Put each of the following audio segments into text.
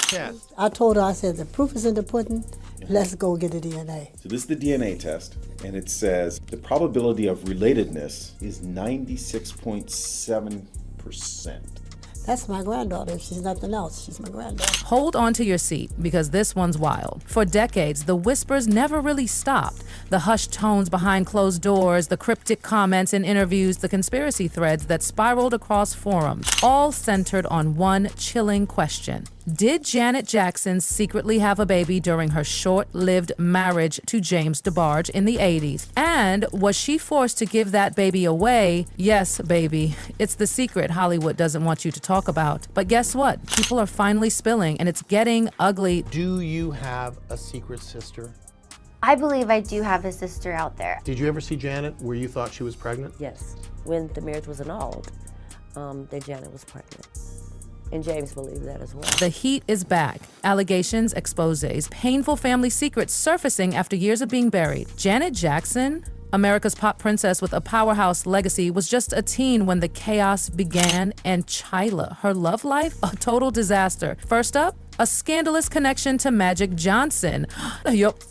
test. I told her, I said, the proof is in the pudding. Let's go get the DNA. So this is the DNA test, and it says the probability of relatedness is 96.7%. That's my granddaughter. If she's nothing else, she's my granddaughter. Hold on to your seat, because this one's wild. For decades, the whispers never really stopped. The hushed tones behind closed doors, the cryptic comments in interviews, the conspiracy threads that spiraled across forums, all centered on one chilling question. Did Janet Jackson secretly have a baby during her short-lived marriage to James DeBarge in the 80s? And was she forced to give that baby away? Yes, baby. It's the secret Hollywood doesn't want you to talk about. But guess what? People are finally spilling, and it's getting ugly. Do you have a secret sister? I believe I do have a sister out there. Did you ever see Janet where you thought she was pregnant? Yes. When the marriage was annulled, that Janet was pregnant. And James believed that as well. The heat is back. Allegations, exposés, painful family secrets surfacing after years of being buried. Janet Jackson, America's pop princess with a powerhouse legacy, was just a teen when the chaos began, and Chyla, her love life, a total disaster. First up, a scandalous connection to Magic Johnson. Yup.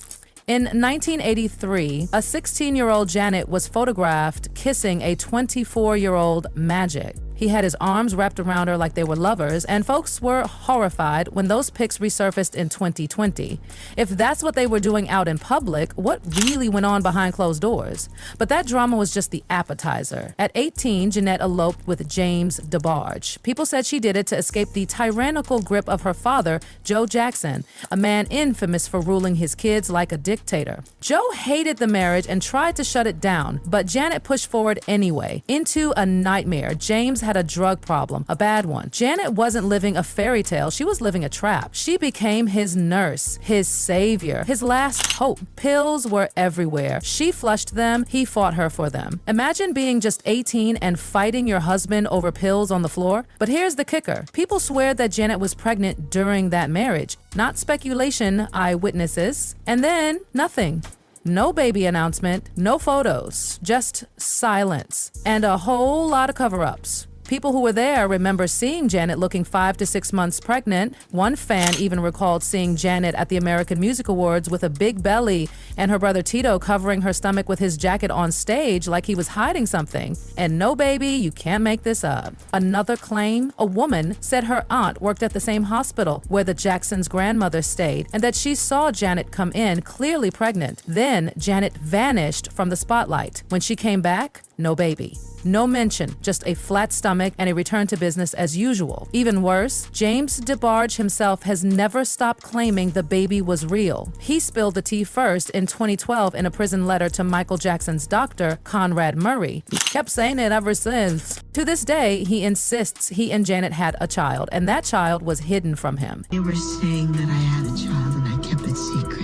In 1983, a 16-year-old Janet was photographed kissing a 24-year-old Magic. He had his arms wrapped around her like they were lovers, and folks were horrified when those pics resurfaced in 2020. If that's what they were doing out in public, what really went on behind closed doors? But that drama was just the appetizer. At 18, Jeanette eloped with James DeBarge. People said she did it to escape the tyrannical grip of her father, Joe Jackson, a man infamous for ruling his kids like a dictator. Joe hated the marriage and tried to shut it down, but Janet pushed forward anyway. Into a nightmare. James had a drug problem, a bad one. Janet wasn't living a fairy tale, she was living a trap. She became his nurse, his savior, his last hope. Pills were everywhere. She flushed them, he fought her for them. Imagine being just 18 and fighting your husband over pills on the floor. But here's the kicker. People swear that Janet was pregnant during that marriage. Not speculation, eyewitnesses. And then, nothing. No baby announcement, no photos, just silence, and a whole lot of cover-ups. People who were there remember seeing Janet looking 5 to 6 months pregnant. One fan even recalled seeing Janet at the American Music Awards with a big belly and her brother Tito covering her stomach with his jacket on stage like he was hiding something. And no, baby, you can't make this up. Another claim, a woman said her aunt worked at the same hospital where the Jacksons' grandmother stayed and that she saw Janet come in clearly pregnant. Then Janet vanished from the spotlight. When she came back, no baby. No mention, just a flat stomach and a return to business as usual. Even worse, James DeBarge himself has never stopped claiming the baby was real. He spilled the tea first in 2012 in a prison letter to Michael Jackson's doctor, Conrad Murray. He kept saying it ever since. To this day, he insists he and Janet had a child, and that child was hidden from him. They were saying that I had a child and I kept it secret.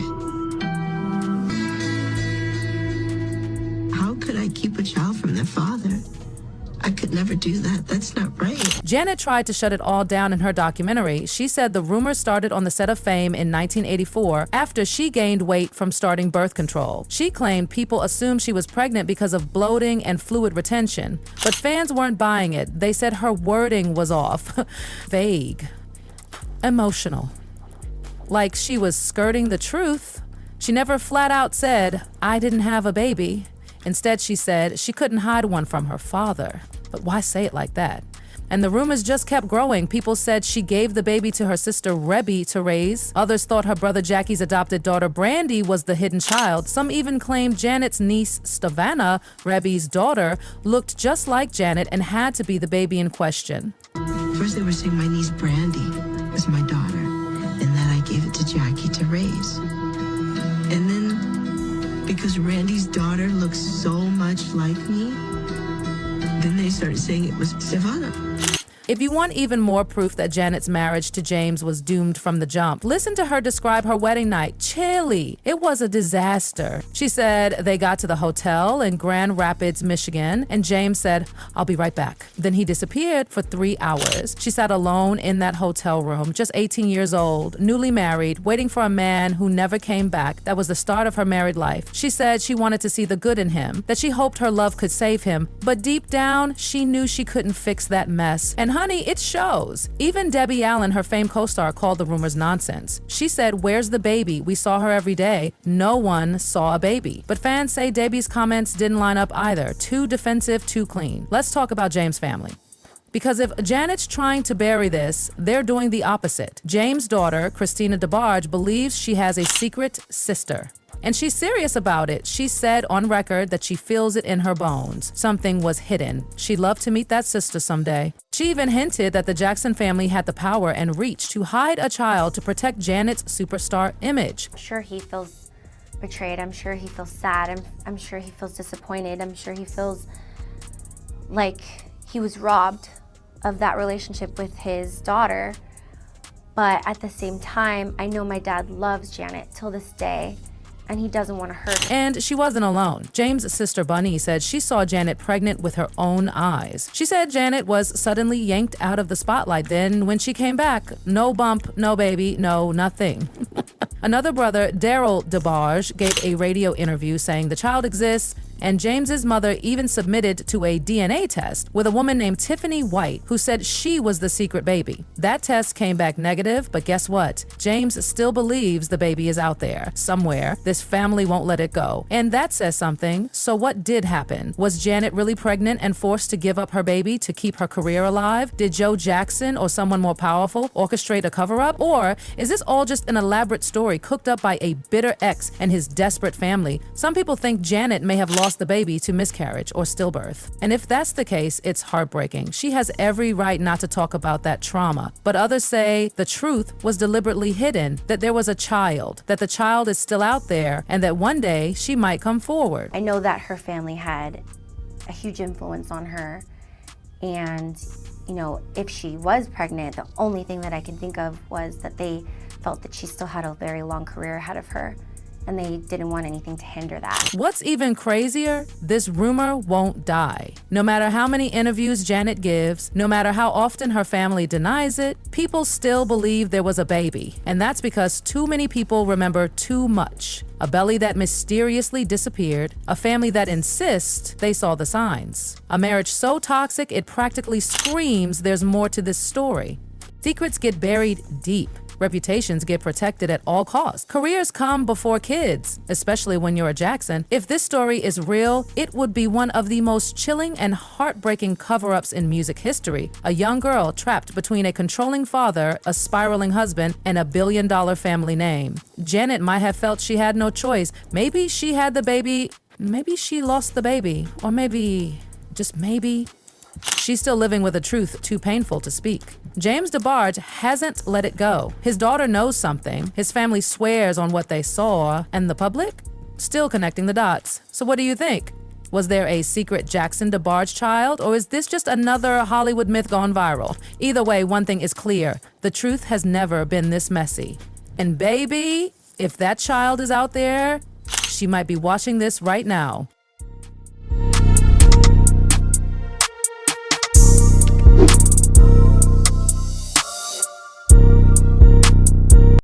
How could I keep a child from their father? I could never do that. That's not right. Janet tried to shut it all down in her documentary. She said the rumors started on the set of Fame in 1984 after she gained weight from starting birth control. She claimed people assumed she was pregnant because of bloating and fluid retention, but fans weren't buying it. They said her wording was off, vague, emotional, like she was skirting the truth. She never flat out said, "I didn't have a baby." Instead, she said she couldn't hide one from her father. But why say it like that? And the rumors just kept growing. People said she gave the baby to her sister Rebby to raise. Others thought her brother Jackie's adopted daughter Brandy was the hidden child. Some even claimed Janet's niece Stavannah, Rebby's daughter, looked just like Janet and had to be the baby in question. First they were saying my niece Brandy was my daughter, and then I gave it to Jackie to raise. And then, because Randy's daughter looks so much like me, then they started saying it was Savannah. If you want even more proof that Janet's marriage to James was doomed from the jump, listen to her describe her wedding night. Chilly. It was a disaster. She said they got to the hotel in Grand Rapids, Michigan, and James said, "I'll be right back." Then he disappeared for 3 hours. She sat alone in that hotel room, just 18 years old, newly married, waiting for a man who never came back. That was the start of her married life. She said she wanted to see the good in him, that she hoped her love could save him, but deep down, she knew she couldn't fix that mess, and And honey, it shows. Even Debbie Allen, her famed co-star, called the rumors nonsense. She said, "Where's the baby? We saw her every day. No one saw a baby." But fans say Debbie's comments didn't line up either. Too defensive, too clean. Let's talk about James' family. Because if Janet's trying to bury this, they're doing the opposite. James' daughter, Christina DeBarge, believes she has a secret sister. And she's serious about it. She said on record that she feels it in her bones. Something was hidden. She'd love to meet that sister someday. She even hinted that the Jackson family had the power and reach to hide a child to protect Janet's superstar image. I'm sure he feels betrayed. I'm sure he feels sad. I'm sure he feels disappointed. I'm sure he feels like he was robbed of that relationship with his daughter. But at the same time, I know my dad loves Janet till this day, and he doesn't want to hurt her. And she wasn't alone. James' sister Bunny said she saw Janet pregnant with her own eyes. She said Janet was suddenly yanked out of the spotlight. Then when she came back, no bump, no baby, no nothing. Another brother, Daryl DeBarge, gave a radio interview saying the child exists, and James's mother even submitted to a DNA test with a woman named Tiffany White, who said she was the secret baby. That test came back negative, but guess what? James still believes the baby is out there, somewhere. This family won't let it go. And that says something. So what did happen? Was Janet really pregnant and forced to give up her baby to keep her career alive? Did Joe Jackson or someone more powerful orchestrate a cover-up? Or is this all just an elaborate story cooked up by a bitter ex and his desperate family? Some people think Janet may have lost the baby to miscarriage or stillbirth. And if that's the case, it's heartbreaking. She has every right not to talk about that trauma. But others say the truth was deliberately hidden, that there was a child, that the child is still out there, and that one day she might come forward. I know that her family had a huge influence on her. And, you know, if she was pregnant, the only thing that I can think of was that they felt that she still had a very long career ahead of her, and they didn't want anything to hinder that. What's even crazier, this rumor won't die. No matter how many interviews Janet gives, no matter how often her family denies it, people still believe there was a baby. And that's because too many people remember too much. A belly that mysteriously disappeared, a family that insists they saw the signs, a marriage so toxic it practically screams there's more to this story. Secrets get buried deep. Reputations get protected at all costs. Careers come before kids, especially when you're a Jackson. If this story is real, it would be one of the most chilling and heartbreaking cover-ups in music history. A young girl trapped between a controlling father, a spiraling husband, and a billion-dollar family name. Janet might have felt she had no choice. Maybe she had the baby, maybe she lost the baby, or maybe, just maybe, she's still living with a truth too painful to speak. James DeBarge hasn't let it go. His daughter knows something. His family swears on what they saw. And the public? Still connecting the dots. So what do you think? Was there a secret Jackson DeBarge child? Or is this just another Hollywood myth gone viral? Either way, one thing is clear. The truth has never been this messy. And baby, if that child is out there, she might be watching this right now.